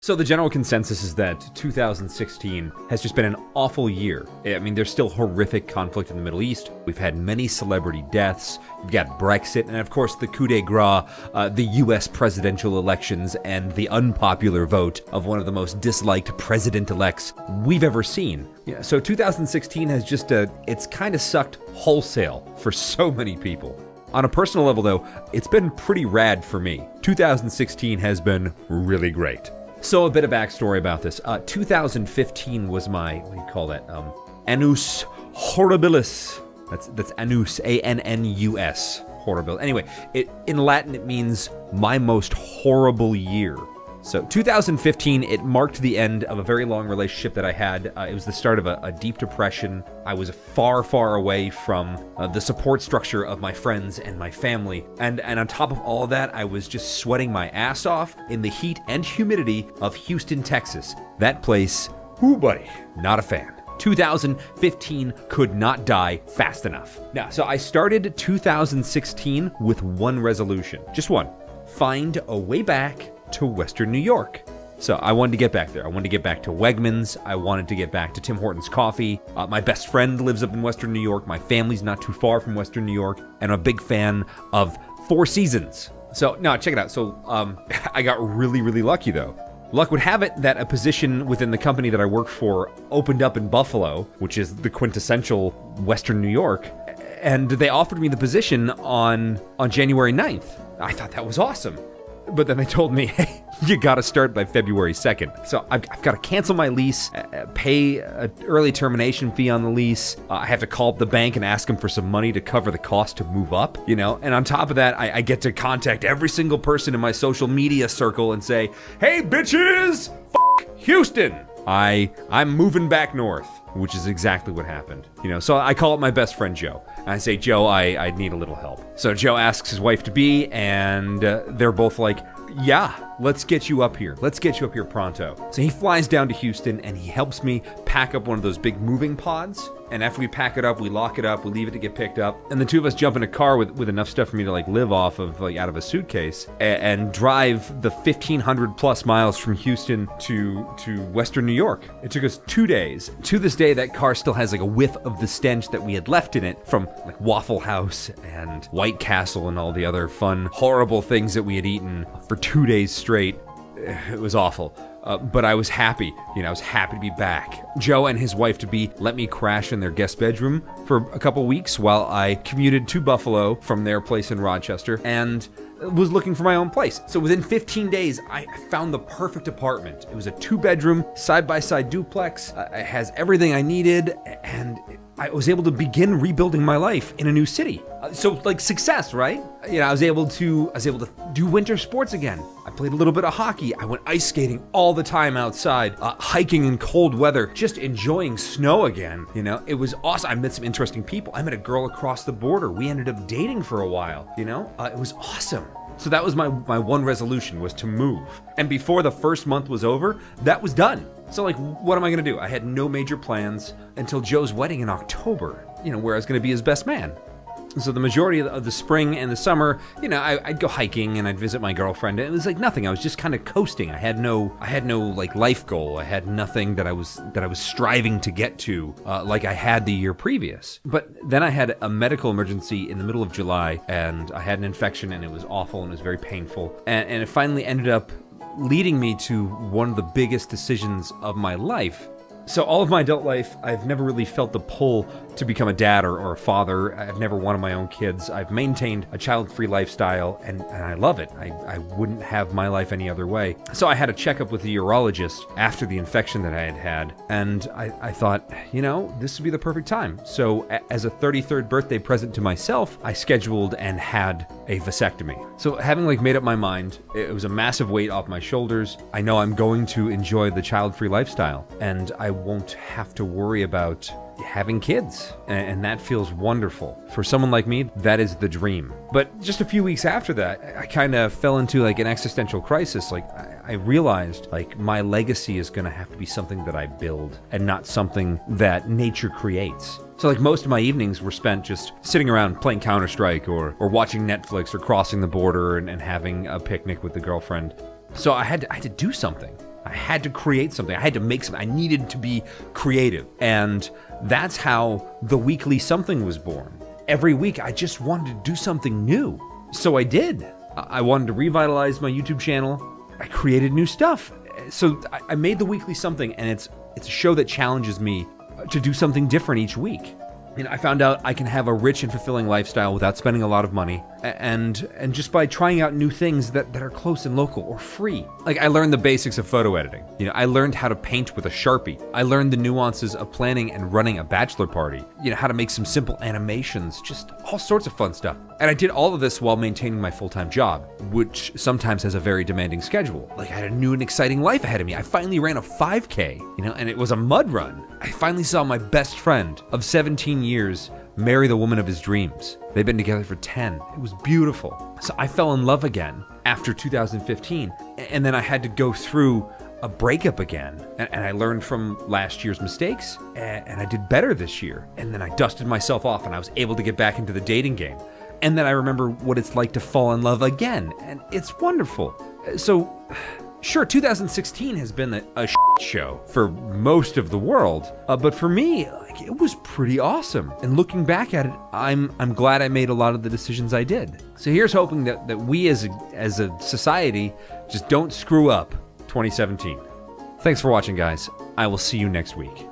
So the general consensus is that 2016 has just been an awful year. I mean, there's still horrific conflict in the Middle East. We've had many celebrity deaths. You've got Brexit, and of course the coup de grace, the US presidential elections, and the unpopular vote of one of the most disliked president-elects we've ever seen. Yeah, so 2016 has just, it's kind of sucked wholesale for so many people. On a personal level, though, it's been pretty rad for me. 2016 has been really great. So a bit of backstory about this. 2015 was my, what do you call that? Annus Horribilis. That's Annus, A-N-N-U-S, horrible. Anyway, in Latin it means my most horrible year. So 2015, it marked the end of a very long relationship that I had. It was the start of a deep depression. I was far, far away from the support structure of my friends and my family. And on top of all of that, I was just sweating my ass off in the heat and humidity of Houston, Texas. That place, ooh buddy, not a fan. 2015 could not die fast enough. Now, so I started 2016 with one resolution, just one: find a way back to Western New York. So I wanted to get back there. I wanted to get back to Wegmans. I wanted to get back to Tim Hortons Coffee. My best friend lives up in Western New York. My family's not too far from Western New York. And I'm a big fan of Four Seasons. So, no, check it out. So I got really, really lucky, though. Luck would have it that a position within the company that I worked for opened up in Buffalo, which is the quintessential Western New York. And they offered me the position on January 9th. I thought that was awesome. But then they told me, hey, you gotta start by February 2nd. So I've got to cancel my lease, pay an early termination fee on the lease. I have to call up the bank and ask them for some money to cover the cost to move up, you know? And on top of that, I get to contact every single person in my social media circle and say, hey, bitches, f*** Houston. I'm moving back north, which is exactly what happened. You know, so I call up my best friend Joe, and I say, Joe, I need a little help. So Joe asks his wife-to-be, and they're both like, yeah, let's get you up here. Let's get you up here pronto. So he flies down to Houston, and he helps me pack up one of those big moving pods. And after we pack it up, we lock it up, we leave it to get picked up. And the two of us jump in a car with enough stuff for me to like live off of, like out of a suitcase, and drive the 1,500 plus miles from Houston to Western New York. It took us 2 days. To this day, that car still has like a whiff of the stench that we had left in it from like Waffle House and White Castle and all the other fun, horrible things that we had eaten for 2 days straight. It was awful. But I was happy. You know, I was happy to be back. Joe and his wife-to-be let me crash in their guest bedroom for a couple weeks while I commuted to Buffalo from their place in Rochester and was looking for my own place. So within 15 days, I found the perfect apartment. It was a 2-bedroom, side-by-side duplex. It has everything I needed, and I was able to begin rebuilding my life in a new city. So like success, right? You know, I was able to do winter sports again. I played a little bit of hockey. I went ice skating all the time outside, hiking in cold weather, just enjoying snow again. You know, it was awesome. I met some interesting people. I met a girl across the border. We ended up dating for a while, you know? It was awesome. So that was my one resolution, was to move. And before the first month was over, that was done. So like, what am I gonna do? I had no major plans until Joe's wedding in October, you know, where I was gonna be his best man. So the majority of the spring and the summer, you know, I'd go hiking and I'd visit my girlfriend. It was like nothing. I was just kind of coasting. I had no like life goal. I had nothing that I was striving to get to like I had the year previous. But then I had a medical emergency in the middle of July, and I had an infection, and it was awful and it was very painful. And it finally ended up leading me to one of the biggest decisions of my life. So all of my adult life, I've never really felt the pull to become a dad or a father. I've never wanted my own kids. I've maintained a child-free lifestyle, and I love it. I wouldn't have my life any other way. So I had a checkup with the urologist after the infection that I had, and I thought, you know, this would be the perfect time. So as a 33rd birthday present to myself, I scheduled and had a vasectomy. So having like made up my mind, it was a massive weight off my shoulders. I know I'm going to enjoy the child-free lifestyle, and I won't have to worry about having kids, and that feels wonderful. For someone like me, that is the dream. But just a few weeks after that, I kind of fell into like an existential crisis. Like I realized like my legacy is gonna have to be something that I build and not something that nature creates. So like most of my evenings were spent just sitting around playing Counter-Strike or watching Netflix or crossing the border and having a picnic with the girlfriend. So I had to do something. I had to create something. I had to make something. I needed to be creative. And that's how the weekly something was born. Every week, I just wanted to do something new. So I did. I wanted to revitalize my YouTube channel. I created new stuff. So I made the weekly something, and it's a show that challenges me to do something different each week. I found out I can have a rich and fulfilling lifestyle without spending a lot of money, and just by trying out new things that are close and local or free. Like, I learned the basics of photo editing. I learned how to paint with a Sharpie. I learned the nuances of planning and running a bachelor party. How to make some simple animations, just all sorts of fun stuff. And I did all of this while maintaining my full-time job, which sometimes has a very demanding schedule. Like, I had a new and exciting life ahead of me. I finally ran a 5K, and it was a mud run. I finally saw my best friend of 17 years marry the woman of his dreams. They've been together for 10. It was beautiful. So I fell in love again after 2015. And then I had to go through a breakup again. And I learned from last year's mistakes. And I did better this year. And then I dusted myself off and I was able to get back into the dating game. And then I remember what it's like to fall in love again. And it's wonderful. So, sure, 2016 has been a shit show for most of the world, but for me, it was pretty awesome. And looking back at it, I'm glad I made a lot of the decisions I did. So here's hoping that we as a society just don't screw up 2017. Thanks for watching, guys. I will see you next week.